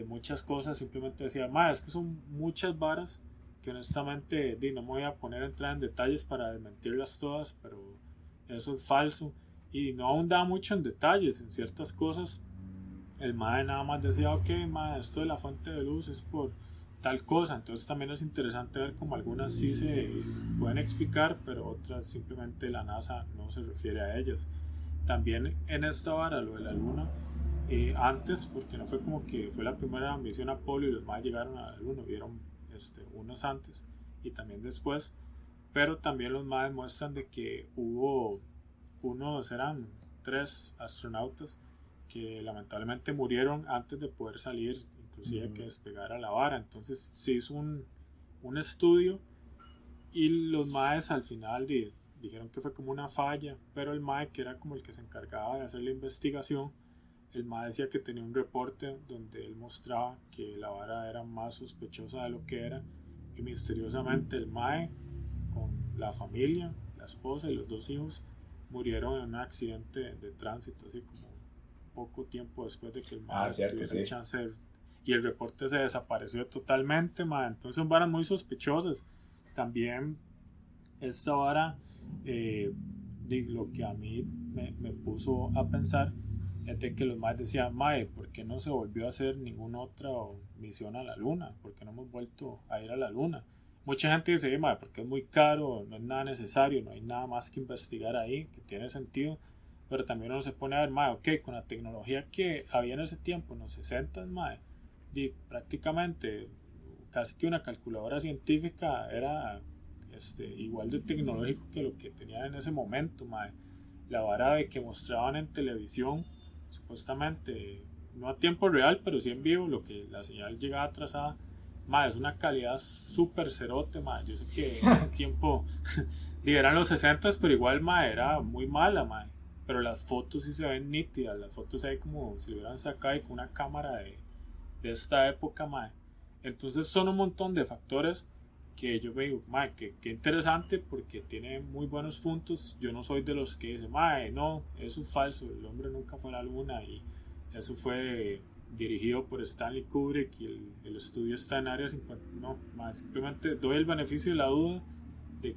muchas cosas simplemente decía, mae, es que son muchas varas que honestamente no me voy a poner a entrar en detalles para desmentirlas todas, pero eso es falso, y no ahondaba mucho en detalles en ciertas cosas. El mae nada más decía, ok, mae, esto de la fuente de luz es por tal cosa. Entonces también es interesante ver como algunas sí se pueden explicar, pero otras simplemente la NASA no se refiere a ellas. También en esta vara, lo de la luna, antes, porque no fue como que fue la primera misión Apolo y los más llegaron a la luna, vieron unos antes y también después, pero también los más muestran de que eran 3 astronautas que lamentablemente murieron antes de poder salir, inclusive que despegara la vara. Entonces se hizo un estudio y los maes al final dijeron que fue como una falla, pero el mae que era como el que se encargaba de hacer la investigación, el mae decía que tenía un reporte donde él mostraba que la vara era más sospechosa de lo que era, y misteriosamente el mae con la familia, la esposa y los 2 hijos murieron en un accidente de tránsito, así como poco tiempo después de que el mae tuviera el chance y el reporte se desapareció totalmente, mae. Entonces son varas muy sospechosas. También esta vara, lo que a mí me puso a pensar es de que los maes decían, mae, ¿por qué no se volvió a hacer ninguna otra misión a la luna? ¿Por qué no hemos vuelto a ir a la luna? Mucha gente dice, mae, porque es muy caro, no es nada necesario, no hay nada más que investigar ahí, que tiene sentido. Pero también uno se pone a ver, mae, ok, con la tecnología que había en ese tiempo, en los 60, mae, prácticamente casi que una calculadora científica era igual de tecnológico que lo que tenían en ese momento, mae. La vara de que mostraban en televisión, supuestamente, no a tiempo real, pero sí en vivo, lo que la señal llegaba atrasada, mae, es una calidad súper cerote, mae. Yo sé que en ese tiempo eran los 60, pero igual, mae, era muy mala, mae. Pero las fotos sí se ven nítidas, las fotos se ven como si lo hubieran sacado con una cámara de esta época, mae. Entonces son un montón de factores que yo me digo, mae, que interesante, porque tiene muy buenos puntos. Yo no soy de los que dicen, mae, no, eso es falso, el hombre nunca fue a la luna y eso fue dirigido por Stanley Kubrick y el estudio está en Área 50. No, mae, simplemente doy el beneficio de la duda de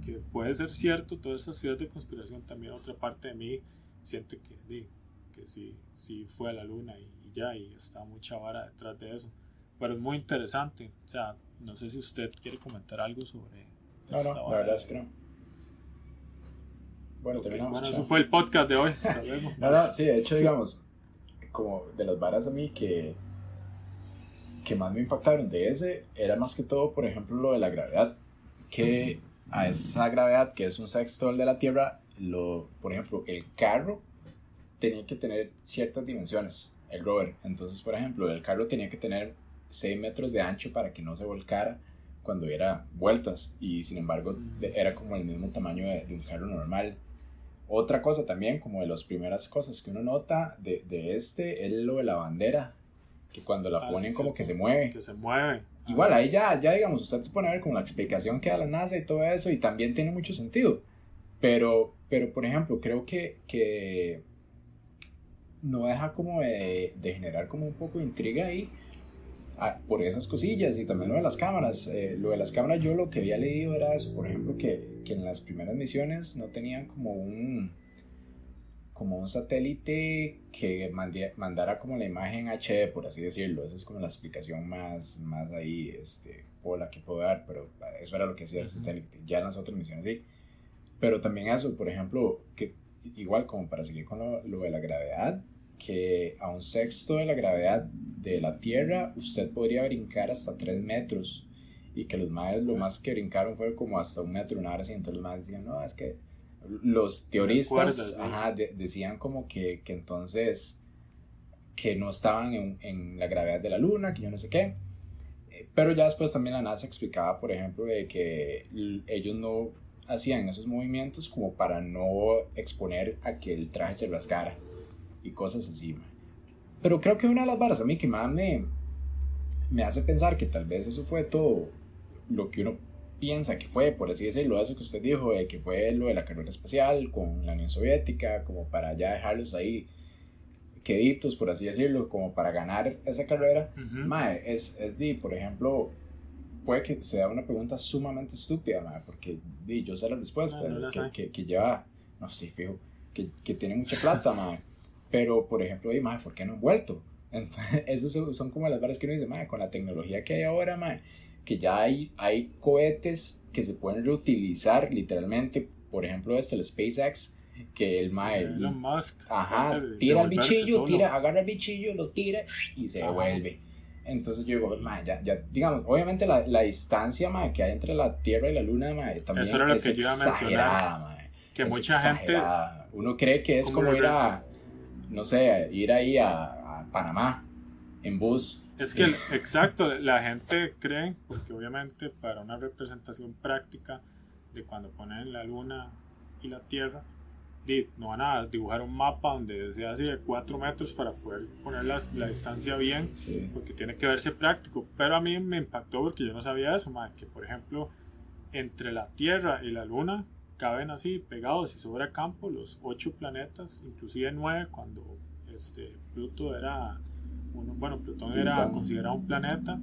que puede ser cierto todas estas teorías de conspiración. También otra parte de mí siente que sí fue a la luna y ya, y está mucha vara detrás de eso. Pero es muy interesante. O sea, no sé si usted quiere comentar algo sobre No, esta la vara. verdad es que no. Bueno, Okay, terminamos. bueno, eso fue el podcast de hoy. Hasta luego. No, sí, de hecho, digamos, como de las varas a mí que más me impactaron de ese, era más que todo, por ejemplo, lo de la gravedad. Que a esa gravedad, que es un sexto del de la Tierra, por ejemplo, el carro tenía que tener ciertas dimensiones, el rover. Entonces, por ejemplo, el carro tenía que tener 6 metros de ancho para que no se volcara cuando diera vueltas, y sin embargo era como el mismo tamaño de un carro normal. Otra cosa también, como de las primeras cosas que uno nota de este, es lo de la bandera, que cuando la ponen sí, como que se mueve. Que se mueve. Igual, ahí ya digamos, usted se pone a ver como la explicación que da la NASA y todo eso, y también tiene mucho sentido. Pero por ejemplo, creo que no deja como de generar como un poco de intriga ahí por esas cosillas, y también lo de las cámaras. Lo de las cámaras, yo lo que había leído era eso, por ejemplo, que en las primeras misiones no tenían como un satélite que mandara como la imagen HD, por así decirlo. Esa es como la explicación más ahí, por la que puedo dar, pero eso era lo que hacía el satélite. Ya en las otras misiones sí. Pero también eso, por ejemplo, que igual como para seguir con lo de la gravedad, que a un sexto de la gravedad de la Tierra usted podría brincar hasta 3 metros, y que los maes lo más que brincaron fue como hasta 1 metro, una hora así. Entonces los maes decían, no, es que los teoristas decían como que entonces que no estaban en la gravedad de la luna, que yo no sé qué. Pero ya después también la NASA explicaba, por ejemplo, de que ellos no hacían esos movimientos como para no exponer a que el traje se rasgara y cosas así. Pero creo que una de las varas a mí que más me hace pensar que tal vez eso fue todo lo que uno piensa que fue, por así decirlo, eso que usted dijo, de que fue lo de la carrera espacial con la Unión Soviética, como para ya dejarlos ahí queditos, por así decirlo, como para ganar esa carrera. Mae, por ejemplo, puede que sea una pregunta sumamente estúpida, mae, porque yo sé la respuesta, que lleva, no sé, fijo, que tiene mucha plata, mae, pero por ejemplo, mae, ¿por qué no han vuelto? Entonces, esos son como las varas que uno dice, mae, con la tecnología que hay ahora, mae, que ya hay cohetes que se pueden reutilizar literalmente. Por ejemplo, el SpaceX, que el mae Elon Musk, tira el bichillo, agarra el bichillo, lo tira y se devuelve. Entonces yo digo, mae, ya digamos, obviamente la distancia, mae, que hay entre la Tierra y la Luna, mae, también eso era lo es que yo iba a mencionar, mae, que mucha gente, uno cree que es como ir a, no sé, ir ahí a Panamá en bus. Es que, exacto, la gente cree, porque obviamente para una representación práctica de cuando ponen la luna y la tierra, no van a dibujar un mapa donde sea así de 4 metros para poder poner la distancia bien, sí, porque tiene que verse práctico. Pero a mí me impactó porque yo no sabía eso, que por ejemplo entre la tierra y la luna caben así pegados y sobra campo los 8 planetas, inclusive 9 cuando Pluto era Plutón era considerado un planeta.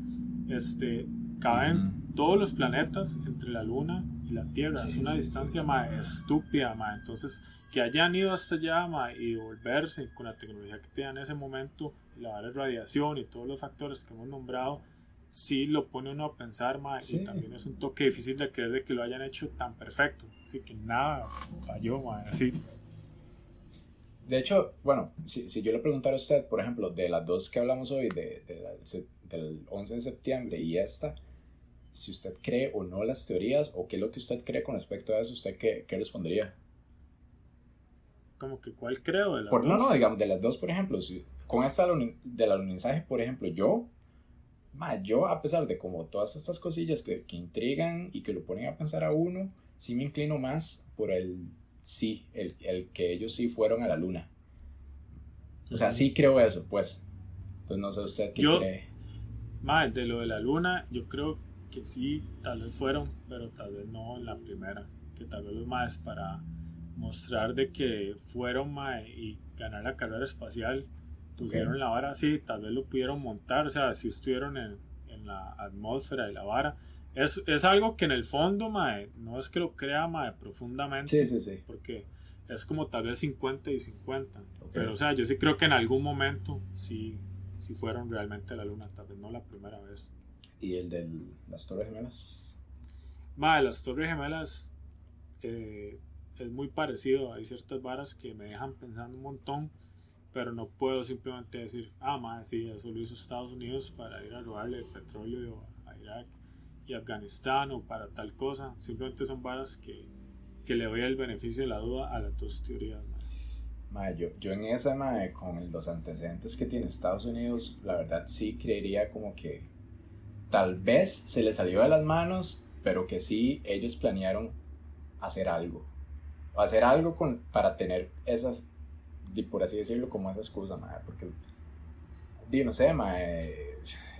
Caben todos los planetas entre la luna y la Tierra. Es una distancia estúpida, entonces que hayan ido hasta allá y volverse con la tecnología que tenían en ese momento, y la radiación y todos los factores que hemos nombrado, sí lo pone uno a pensar, y también es un toque difícil de creer de que lo hayan hecho tan perfecto, así que nada falló, así. De hecho, bueno, si yo le preguntara a usted, por ejemplo, de las dos que hablamos hoy, del 11 de septiembre y esta, si usted cree o no las teorías, o qué es lo que usted cree con respecto a eso, ¿usted qué respondería? ¿Cómo que cuál creo de las dos? No, digamos, de las dos, por ejemplo, con esta del alunizaje, por ejemplo, yo, a pesar de como todas estas cosillas que intrigan y que lo ponen a pensar a uno, sí me inclino más por el que ellos sí fueron a la luna. O sea, sí creo eso, pues. Entonces no sé usted qué cree. De lo de la luna, yo creo que sí, tal vez fueron, pero tal vez no en la primera. Que tal vez los más para mostrar de que fueron y ganar la carrera espacial, pusieron la vara así, tal vez lo pudieron montar, o sea, si estuvieron en la atmósfera de la vara. Es algo que en el fondo, no es que lo crea, profundamente. Sí. Porque es como tal vez 50 y 50. Ok. Pero o sea, yo sí creo que en algún momento sí, sí fueron realmente a la luna, tal vez no la primera vez. ¿Y el de las Torres Gemelas? Madre, las Torres Gemelas es muy parecido. Hay ciertas varas que me dejan pensando un montón, pero no puedo simplemente decir, ah, madre, sí, eso lo hizo Estados Unidos para ir a robarle el petróleo a Irak y Afganistán o para tal cosa. Simplemente son varas que le doy el beneficio de la duda a las dos teorías, madre. Mae, yo en esa, mae, con los antecedentes que tiene Estados Unidos, la verdad sí creería como que tal vez se les salió de las manos, pero que sí ellos planearon hacer algo. Hacer algo para tener esas, por así decirlo, como esa excusa, mae, porque, no sé, mae,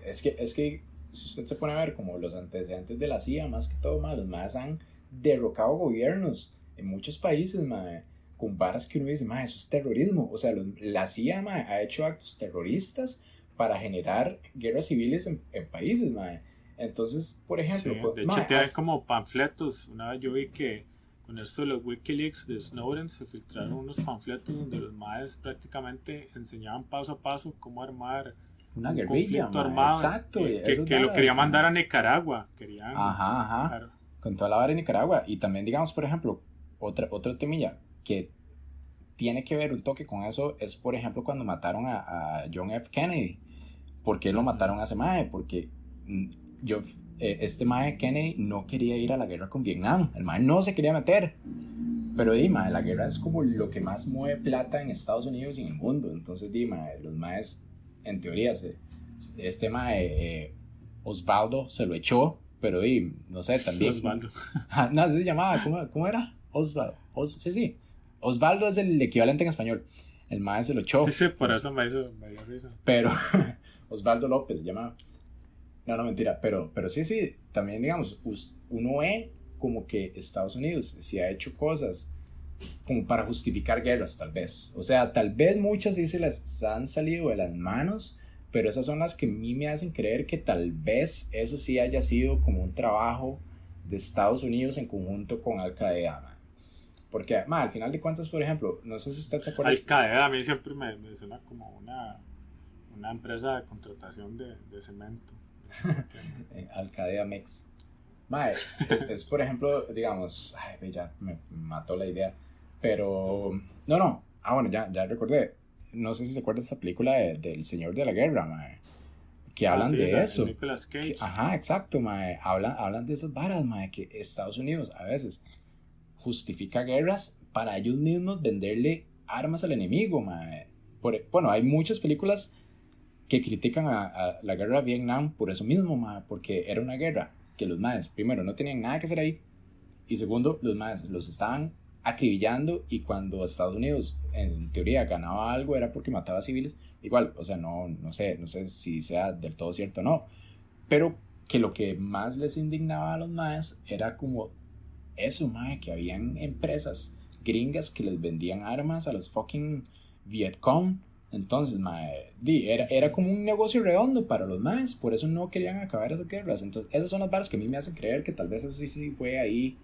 es que si usted se pone a ver como los antecedentes de la CIA, más que todo, mae, los maes han derrocado gobiernos en muchos países, mae, con varas que uno dice, mae, eso es terrorismo. O sea, la CIA, mae, ha hecho actos terroristas para generar guerras civiles en países, mae. Entonces, por Sí, ejemplo, de hecho tienen como panfletos. Una vez yo vi que con esto de los Wikileaks de Snowden se filtraron unos panfletos donde los maes prácticamente enseñaban paso a paso cómo armar una un guerrilla, conflicto mae, armado, exacto, que lo quería mandar a Nicaragua, querían, ajá, claro. con toda la vara de Nicaragua. Y también, digamos, por ejemplo, otra temilla que tiene que ver un toque con eso es, por ejemplo, cuando mataron a John F. Kennedy. ¿Por qué lo mataron a ese mae? Porque yo, este mae Kennedy no quería ir a la guerra con Vietnam. El mae no se quería meter. Pero mae, la guerra es como lo que más mueve plata en Estados Unidos y en el mundo. Entonces, mae, los maes, en teoría, este mae, Osvaldo se lo echó. Pero no sé, también. Osvaldo. No, se llamaba, ¿cómo era? Osvaldo. Sí. Osvaldo es el equivalente en español. El mae se lo echó. Sí, por eso me dio risa. Pero Osvaldo López se llamaba. No, mentira. Pero sí, también, digamos, uno ve como que Estados Unidos sí ha hecho cosas como para justificar guerras, tal vez. O sea, tal vez muchas sí se les han salido de las manos, pero esas son las que a mí me hacen creer que tal vez eso sí haya sido como un trabajo de Estados Unidos en conjunto con Al Qaeda, man. Porque, al final de cuentas, por ejemplo, no sé si usted se acuerda. Al Qaeda a mí siempre me suena como una empresa de contratación de cemento. Al Qaeda Mex. Mae, es por ejemplo, digamos, ay, ya me mató la idea, pero no, bueno, ya recordé, no sé si se acuerda de esta película del Señor de la Guerra, mae, que hablan sí, de eso. Nicolas Cage. Ajá, exacto, mae, hablan de esas varas, mae, que Estados Unidos a veces justifica guerras para ellos mismos venderle armas al enemigo, mae. Bueno, hay muchas películas que critican a la guerra de Vietnam por eso mismo, mae, porque era una guerra que los maes, primero, no tenían nada que hacer ahí, y segundo, los maes los estaban acribillando, y cuando Estados Unidos en teoría ganaba algo era porque mataba civiles. Igual, o sea, no sé si sea del todo cierto o no, pero que lo que más les indignaba a los maes era como eso, mae, que habían empresas gringas que les vendían armas a los fucking Vietcong. Entonces, mae, era como un negocio redondo para los maes, por eso no querían acabar esas guerras. Entonces, esas son las varas que a mí me hacen creer que tal vez eso sí fue ahí,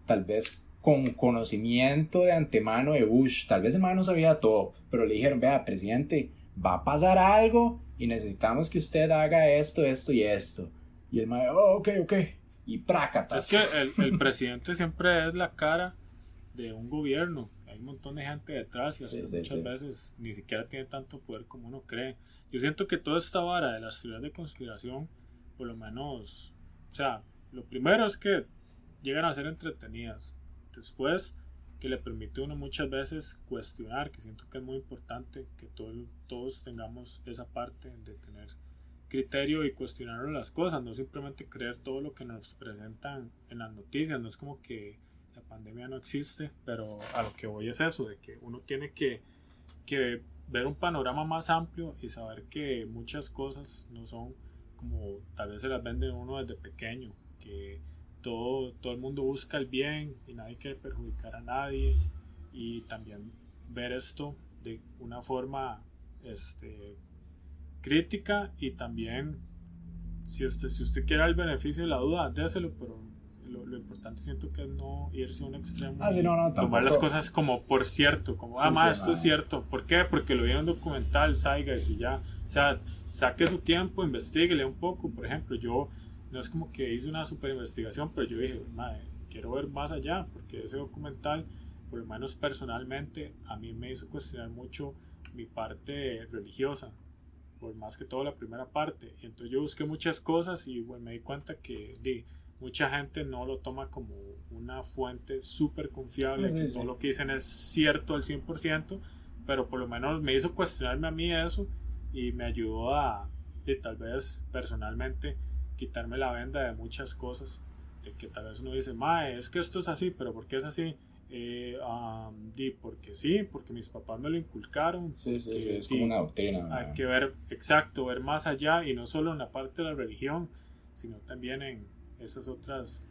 tal vez con conocimiento de antemano de Bush. Tal vez el mae no sabía todo, pero le dijeron, vea, presidente, va a pasar algo y necesitamos que usted haga esto y esto. Y el mae, ok, y prácatas. Es que el presidente siempre es la cara de un gobierno. Hay un montón de gente detrás y hasta muchas veces ni siquiera tiene tanto poder como uno cree. Yo siento que toda esta vara de las teorías de conspiración, por lo menos, o sea, lo primero es que llegan a ser entretenidas. Después, que le permite a uno muchas veces cuestionar, que siento que es muy importante que todos tengamos esa parte de tener criterio y cuestionar las cosas, no simplemente creer todo lo que nos presentan en las noticias. No es como que la pandemia no existe, pero a lo que voy es eso, de que uno tiene que ver un panorama más amplio y saber que muchas cosas no son como tal vez se las venden uno desde pequeño, que todo el mundo busca el bien y nadie quiere perjudicar a nadie, y también ver esto de una forma crítica, y también si usted quiere el beneficio de la duda, déselo, pero lo importante siento que es no irse a un extremo sí, no, y tomar las cosas como por cierto, como, sí, ma, sí, esto es cierto. ¿Por qué? Porque lo vi en un documental, Zeitgeist, y ya. O sea, saque su tiempo, investiguele un poco. Por ejemplo, yo no es como que hice una super investigación, pero yo dije, ma, quiero ver más allá, porque ese documental, por lo menos personalmente, a mí me hizo cuestionar mucho mi parte religiosa, por más que todo la primera parte. Y entonces yo busqué muchas cosas y bueno, me di cuenta que mucha gente no lo toma como una fuente súper confiable, sí, que sí. todo lo que dicen es cierto al 100%, pero por lo menos me hizo cuestionarme a mí eso y me ayudó a, tal vez personalmente, quitarme la venda de muchas cosas, de que tal vez uno dice, mae, es que esto es así, pero ¿por qué es así? Porque sí, porque mis papás me lo inculcaron. Sí, sí, porque, sí, es como una doctrina. Hay que ver, exacto, ver más allá y no solo en la parte de la religión, sino también en esas otras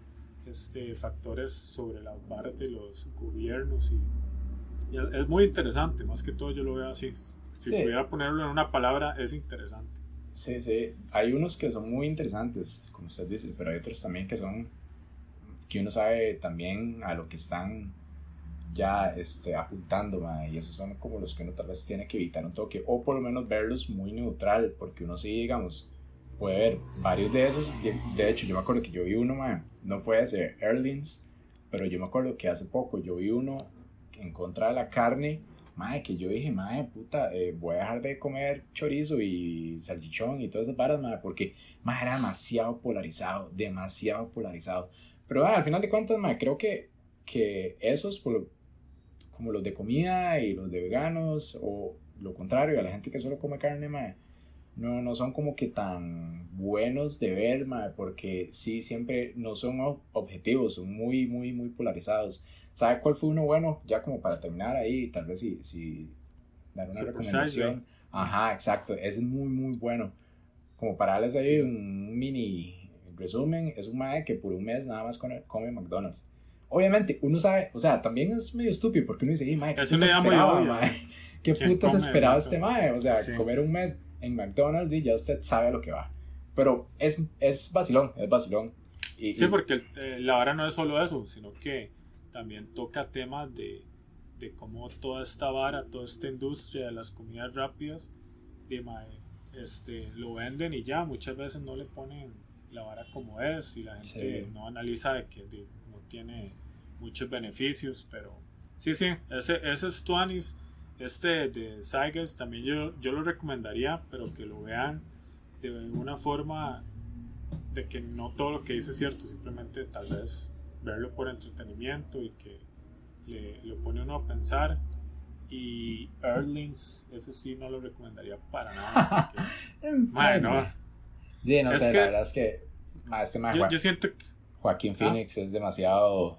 factores sobre las varas de los gobiernos y es muy interesante, más que todo yo lo veo así. Si Sí. pudiera ponerlo en una palabra, es interesante. Sí, sí, hay unos que son muy interesantes, como usted dice, pero hay otros también que son, que uno sabe también a lo que están ya apuntando, ma, y esos son como los que uno tal vez tiene que evitar un toque, o por lo menos verlos muy neutral, porque uno sí, digamos, puede ver varios de esos. De hecho, yo me acuerdo que yo vi uno, ma, no fue ese Erlings, pero yo me acuerdo que hace poco yo vi uno en contra de la carne, ma, que yo dije, ma, puta, voy a dejar de comer chorizo y salchichón y todas esas varas, ma, porque ma, era demasiado polarizado, demasiado polarizado. Pero al final de cuentas, ma, creo que esos, como los de comida y los de veganos, o lo contrario, a la gente que solo come carne, ma, no son como que tan buenos de ver, ma, porque sí, siempre no son objetivos, son muy, muy, muy polarizados. ¿Sabe cuál fue uno bueno? Ya como para terminar ahí, tal vez si dar una Super Size, recomendación. Ajá, exacto, es muy, muy bueno. Como para darles ahí sí. un mini resumen, es un mae que por un mes nada más come McDonald's. Obviamente, uno sabe, o sea, también es medio estúpido porque uno dice, mae, ¿qué Es una putas idea muy esperaba, obvia. mae? ¿Qué ¿Quién putas come esperaba este McDonald's? mae? O sea, Sí. comer un mes en McDonald's y ya usted sabe a lo que va. Pero es vacilón, es vacilón. Sí, porque la vara no es solo eso, sino que también toca temas de cómo toda esta vara, toda esta industria de las comidas rápidas, lo venden y ya, muchas veces no le ponen la vara como es y la gente sí. no analiza de que no tiene muchos beneficios, pero sí, ese es Tuanis, de Zeitgeist también yo lo recomendaría, pero que lo vean de una forma de que no todo lo que dice es cierto, simplemente tal vez verlo por entretenimiento y que lo pone uno a pensar. Y Erlings, ese sí no lo recomendaría para nada. Madre, no. Sí, no Es sé, la que verdad es que yo siento que. Joaquín Phoenix es demasiado,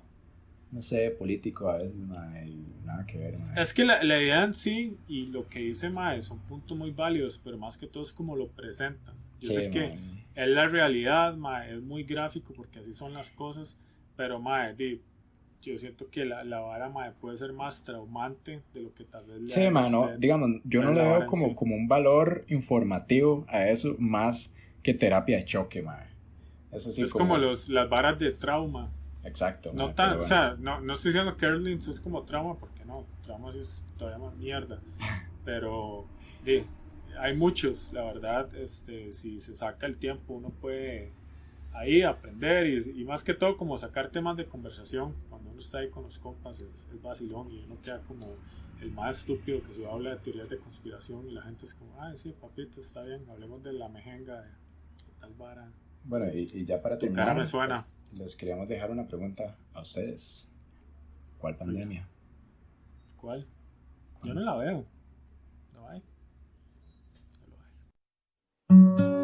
no sé, político a veces, nada que ver, Es que la idea en sí y lo que dice Mae son puntos muy válidos, pero más que todo es como lo presentan. Yo sí, sé que es la realidad, Mae, es muy gráfico porque así son las cosas, pero Mae, yo siento que la vara, Mae, puede ser más traumante de lo que tal vez le sí, haga a mano, usted digamos, yo no ver le la veo vara en como, sí. como un valor informativo a eso más que terapia de choque, mae. Es así Es como como, las varas de trauma. exacto, No mae, pero tan, o bueno. sea, no estoy diciendo que Erlings es como trauma, porque no, trauma es todavía más mierda. Pero di, hay muchos, la verdad, si se saca el tiempo uno puede ahí aprender y más que todo como sacar temas de conversación. Cuando uno está ahí con los compas es vacilón y uno queda como el más estúpido que se habla de teorías de conspiración y la gente es como, ay sí, papito, está bien, hablemos de la mejenga de tal vara. Bueno, y ya para Tu cara me terminar, suena. les queríamos dejar una pregunta a ustedes. ¿Cuál pandemia? ¿Cuál? Yo no la veo. No hay. No lo hay.